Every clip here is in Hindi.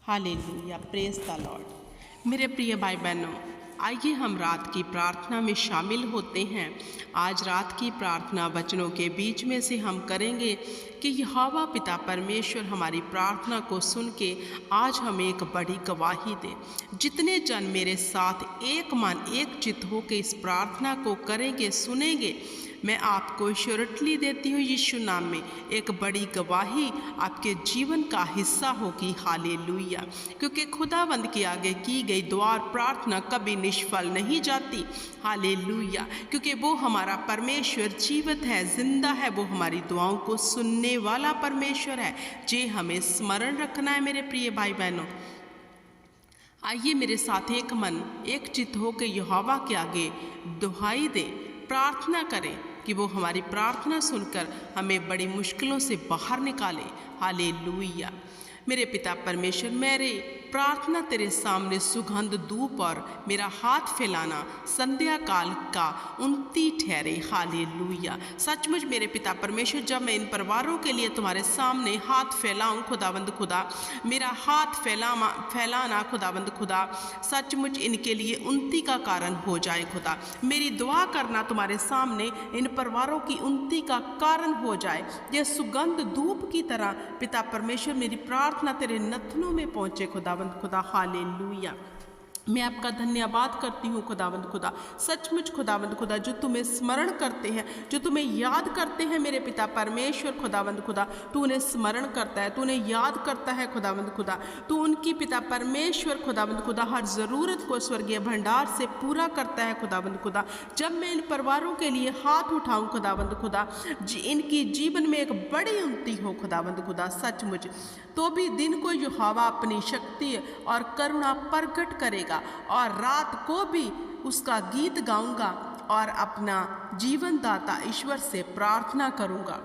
Hallelujah, praise the Lord. मेरे प्रिय भाई बहनों, आइए हम रात की प्रार्थना में शामिल होते हैं। आज रात की प्रार्थना वचनों के बीच में से हम करेंगे कि यहोवा पिता परमेश्वर हमारी प्रार्थना को सुन के आज हमें एक बड़ी गवाही दे। जितने जन मेरे साथ एक मन एक चित्त होकर इस प्रार्थना को करेंगे, सुनेंगे, मैं आपको श्योरिटी देती हूँ यीशु नाम में एक बड़ी गवाही आपके जीवन का हिस्सा होगी। हालेलुया, क्योंकि खुदावंद के आगे की गई दुआ और प्रार्थना कभी निष्फल नहीं जाती। हालेलुया, क्योंकि वो हमारा परमेश्वर जीवित है, जिंदा है, वो हमारी दुआओं को सुनने वाला परमेश्वर है। जे हमें स्मरण रखना है मेरे प्रिय भाई बहनों। आइए मेरे साथ एक मन एक चित्त होकर यहोवा के आगे दुहाई दें, प्रार्थना करें कि वो हमारी प्रार्थना सुनकर हमें बड़ी मुश्किलों से बाहर निकाले। हालेलुया। मेरे पिता परमेश्वर, मेरे प्रार्थना तेरे सामने सुगंध धूप और मेरा हाथ फैलाना संध्या काल का उन्नति ठहरे। हालेलुया। सचमुच मेरे पिता परमेश्वर, जब मैं इन परिवारों के लिए तुम्हारे सामने हाथ फैलाऊं खुदावंद खुदा, मेरा हाथ फैलाना खुदावंद खुदा सचमुच इनके लिए उन्नति का कारण हो जाए। खुदा, मेरी दुआ करना तुम्हारे सामने इन परिवारों की उन्नति का कारण हो जाए। यह सुगंध धूप की तरह पिता परमेश्वर मेरी प्रार्थना तेरे नथनों में पहुँचे खुदावंद खुदा। हालेलुया। मैं आपका धन्यवाद करती हूँ खुदावंद खुदा। सचमुच खुदावंद खुदा, जो तुम्हें स्मरण करते हैं, जो तुम्हें याद करते हैं मेरे पिता परमेश्वर खुदावंद खुदा, तू उन्हें स्मरण करता है, तू उन्हें याद करता है खुदावंद खुदा। तू उनकी पिता परमेश्वर खुदावंद खुदा हर ज़रूरत को स्वर्गीय भंडार से पूरा करता है खुदावंद खुदा। जब मैं इन परिवारों के लिए हाथ उठाऊँ खुदावंद खुदा, इनकी जीवन में एक बड़ी उन्नति हो खुदावंद खुदा। सचमुच तो भी दिन को यहोवा अपनी शक्ति और करुणा प्रकट करेगा और रात को भी उसका गीत गाऊंगा और अपना जीवन दाता ईश्वर से प्रार्थना करूंगा।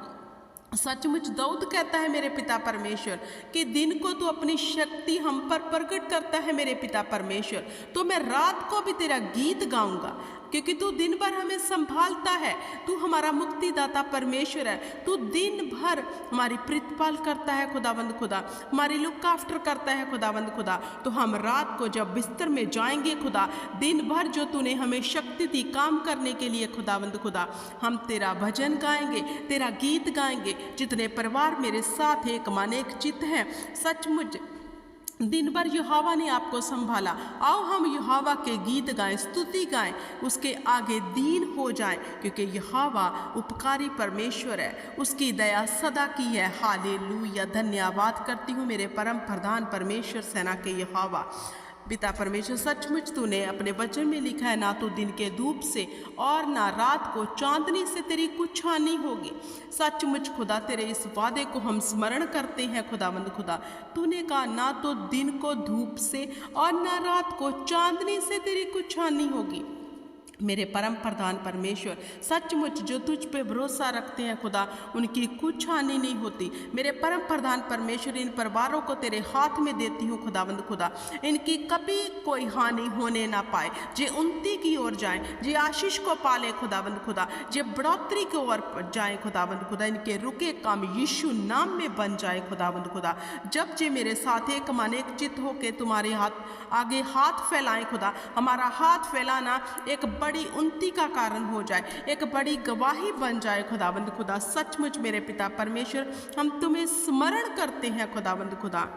सचमुच दाऊद कहता है मेरे पिता परमेश्वर कि दिन को तू अपनी शक्ति हम पर प्रकट करता है मेरे पिता परमेश्वर, तो मैं रात को भी तेरा गीत गाऊंगा, क्योंकि तू दिन भर हमें संभालता है। तू हमारा मुक्तिदाता परमेश्वर है। तू दिन भर हमारी प्रतिपाल करता है खुदावंद खुदा, हमारी लुक आफ्टर करता है खुदावंद खुदा। तो हम रात को जब बिस्तर में जाएंगे खुदा, दिन भर जो तूने हमें शक्ति दी काम करने के लिए खुदावंद खुदा, हम तेरा भजन गाएंगे, तेरा गीत गाएंगे। जितने परिवार मेरे साथ एक मन एक चित्त हैं, सचमुच दिन भर यहोवा ने आपको संभाला। आओ हम यहोवा के गीत गाएं, स्तुति गाएं, उसके आगे दीन हो जाएं, क्योंकि यहोवा उपकारी परमेश्वर है, उसकी दया सदा की है। हालेलुया। धन्यवाद करती हूँ मेरे परम प्रधान परमेश्वर, सेना के यहोवा पिता परमेश्वर। सचमुच तूने अपने वचन में लिखा है, ना तो दिन के धूप से और ना रात को चांदनी से तेरी कुछ हानि होगी। सचमुच खुदा तेरे इस वादे को हम स्मरण करते हैं खुदावंद खुदा। तूने कहा ना तो दिन को धूप से और ना रात को चांदनी से तेरी कुछ हानि होगी। मेरे परम प्रधान परमेश्वर, सचमुच जो तुझ पे भरोसा रखते हैं खुदा, उनकी कुछ हानि नहीं होती। मेरे परम प्रधान परमेश्वर, इन परिवारों को तेरे हाथ में देती हूँ खुदावंद खुदा, इनकी कभी कोई हानि होने ना पाए। जे उन्नति की ओर जाए, जे आशीष को पाले खुदावंद खुदा, जे बढ़ोतरी की ओर जाए खुदावंद खुदा, इनके रुके काम यीशु नाम में बन जाए खुदावंद खुदा। जब जे मेरे साथ एक मन एक चित्त होके तुम्हारे हाथ आगे हाथ फैलाएं खुदा, हमारा हाथ फैलाना एक बड़ी उन्नति का कारण हो जाए, एक बड़ी गवाही बन जाए खुदावंद खुदा। सचमुच मेरे पिता परमेश्वर, हम तुम्हें स्मरण करते हैं खुदावंद खुदा।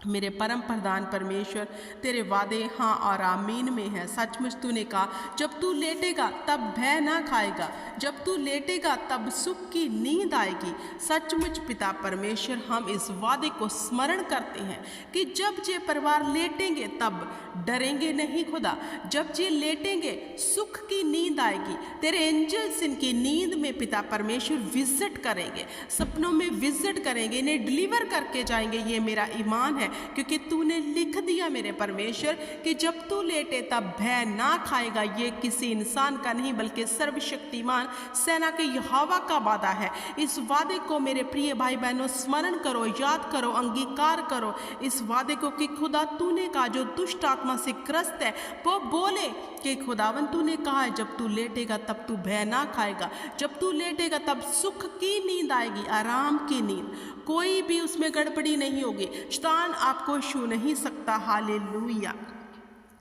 मेरे परम प्रधान परमेश्वर, तेरे वादे हाँ और आमीन में है। सचमुच तूने कहा जब तू लेटेगा तब भय ना खाएगा, जब तू लेटेगा तब सुख की नींद आएगी। सचमुच पिता परमेश्वर, हम इस वादे को स्मरण करते हैं कि जब जे परिवार लेटेंगे तब डरेंगे नहीं खुदा, जब जे लेटेंगे सुख की नींद आएगी। तेरे एंजल्स इनकी नींद में पिता परमेश्वर विजिट करेंगे, सपनों में विजिट करेंगे, इन्हें डिलीवर करके जाएंगे। ये मेरा ईमान है, क्योंकि तूने लिख दिया मेरे परमेश्वर कि जब तू लेटे तब भय ना खाएगा। ये किसी इंसान का नहीं बल्कि सर्वशक्तिमान सेना के यहोवा का वादा है। इस वादे को मेरे प्रिय भाई बहनों स्मरण करो, याद करो, अंगीकार करो इस वादे को कि खुदा तूने कहा जो दुष्ट आत्मा से ग्रस्त है वो बोले कि खुदावन तूने कहा है जब तू लेटेगा तब तू भय ना खाएगा, जब तू लेटेगा तब सुख की नींद आएगी, आराम की नींद, कोई भी उसमें गड़बड़ी नहीं होगी। शैतान आपको छू नहीं सकता। हालेलुया।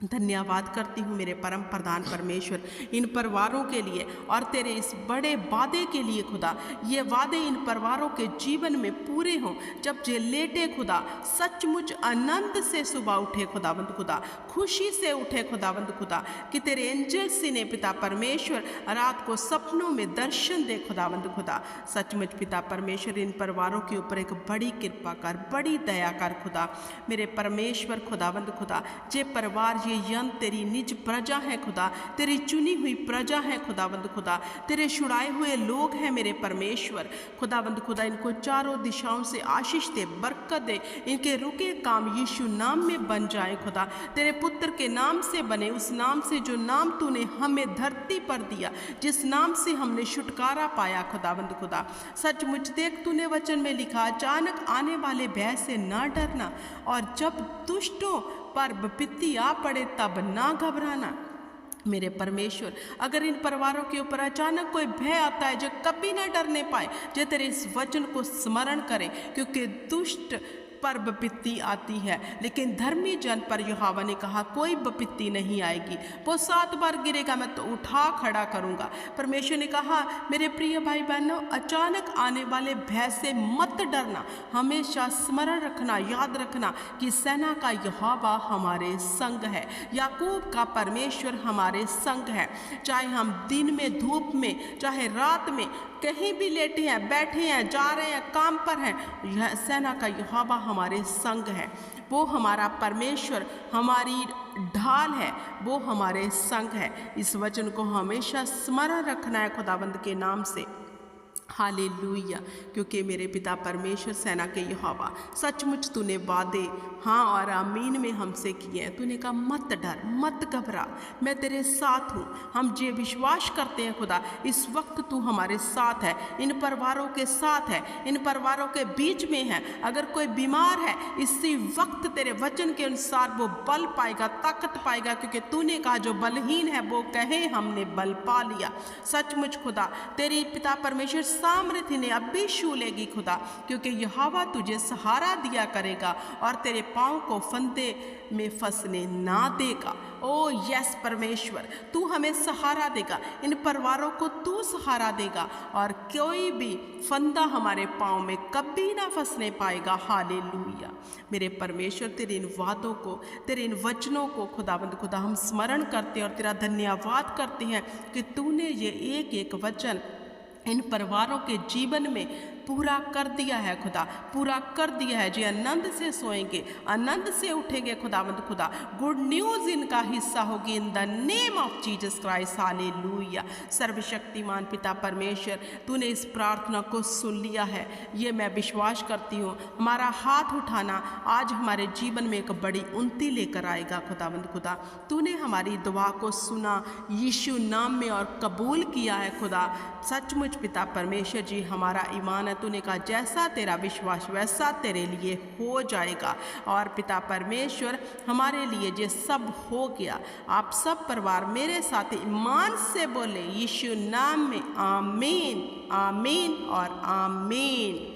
धन्यवाद करती हूँ मेरे परम प्रधान परमेश्वर इन परिवारों के लिए और तेरे इस बड़े वादे के लिए खुदा। ये वादे इन परिवारों के जीवन में पूरे हों। जब जे लेटे खुदा सचमुच आनंद से सुबह उठे खुदावंद खुदा, खुशी से उठे खुदावंद खुदा, कि तेरे एंजल्स ने पिता परमेश्वर रात को सपनों में दर्शन दे खुदावंद खुदा। सचमुच पिता परमेश्वर इन परिवारों के ऊपर एक बड़ी कृपा कर, बड़ी दया कर खुदा। मेरे परमेश्वर खुदावंद खुदा, जे परिवार ये यन तेरी निज प्रजा है खुदा, तेरी चुनी हुई प्रजा है खुदावंद खुदा, तेरे छुड़ाए हुए लोग हैं मेरे परमेश्वर खुदावंद खुदा। इनको चारों दिशाओं से आशीष दे, बरकत दे। इनके रुके काम यीशु नाम में बन जाए खुदा, तेरे पुत्र के नाम से बने, उस नाम से जो नाम तूने हमें धरती पर दिया, जिस नाम से हमने छुटकारा पाया खुदावंद खुदा। सचमुच देख तूने वचन में लिखा, अचानक आने वाले भय से ना डरना, और जब दुष्टों पर विपत्ति आ पड़े तब ना घबराना। मेरे परमेश्वर, अगर इन परिवारों के ऊपर अचानक कोई भय आता है जो कभी ना डरने पाए, जो तेरे इस वचन को स्मरण करें, क्योंकि दुष्ट पर विपत्ति आती है लेकिन धर्मी जन पर यहोवा ने कहा कोई विपत्ति नहीं आएगी। वो 7 बार गिरेगा मैं तो उठा खड़ा करूंगा। परमेश्वर ने कहा मेरे प्रिय भाई बहनों, अचानक आने वाले भय से मत डरना। हमेशा स्मरण रखना, याद रखना कि सेना का यहोवा हमारे संग है, याकूब का परमेश्वर हमारे संग है। चाहे हम दिन में धूप में, चाहे रात में, कहीं भी लेटे हैं, बैठे हैं, जा रहे हैं, काम पर हैं, यह सेना का यहोवा हमारे संग है। वो हमारा परमेश्वर हमारी ढाल है, वो हमारे संग है। इस वचन को हमेशा स्मरण रखना है खुदावंद के नाम से। हालेलुया। क्योंकि मेरे पिता परमेश्वर सेना के यहोवा, सचमुच तूने वादे हाँ और आमीन में हमसे किए हैं। तूने कहा मत डर, मत घबरा, मैं तेरे साथ हूँ। हम जे विश्वास करते हैं खुदा, इस वक्त तू हमारे साथ है, इन परिवारों के साथ है, इन परिवारों के बीच में है। अगर कोई बीमार है, इसी वक्त तेरे वचन के अनुसार वो बल पाएगा, ताकत पाएगा, क्योंकि तूने कहा जो बलहीन है वो कहे हमने बल पा लिया। सचमुच खुदा, तेरी पिता परमेश्वर सामर्थ्य ने अब भी छू लेगी खुदा, क्योंकि यहोवा तुझे सहारा दिया करेगा और तेरे पाँव को फंदे में फंसने ना देगा। ओ यस परमेश्वर, तू हमें सहारा देगा, इन परिवारों को तू सहारा देगा और कोई भी फंदा हमारे पाँव में कभी ना फंसने पाएगा। हालेलुया। मेरे परमेश्वर, तेरे इन वादों को, तेरे इन वचनों को खुदावंद खुदा हम स्मरण करते हैं और तेरा धन्यवाद करते हैं कि तूने ये एक एक वचन इन परिवारों के जीवन में पूरा कर दिया है खुदा, पूरा कर दिया है। जो आनंद से सोएंगे, आनंद से उठेंगे खुदावंद खुदा, गुड न्यूज़ इनका हिस्सा होगी in the name of Jesus Christ. Hallelujah. सर्वशक्तिमान पिता परमेश्वर, तूने इस प्रार्थना को सुन लिया है, ये मैं विश्वास करती हूँ। हमारा हाथ उठाना आज हमारे जीवन में एक बड़ी उन्नति लेकर आएगा खुदावंद खुदा। तूने हमारी दुआ को सुना यीशु नाम में और कबूल किया है खुदा। सचमुच पिता परमेश्वर जी, हमारा ईमान, तूने कहा जैसा तेरा विश्वास वैसा तेरे लिए हो जाएगा। और पिता परमेश्वर, हमारे लिए ये सब हो गया। आप सब परिवार मेरे साथ ईमान से बोले यीशु नाम में आमीन, आमीन और आमीन।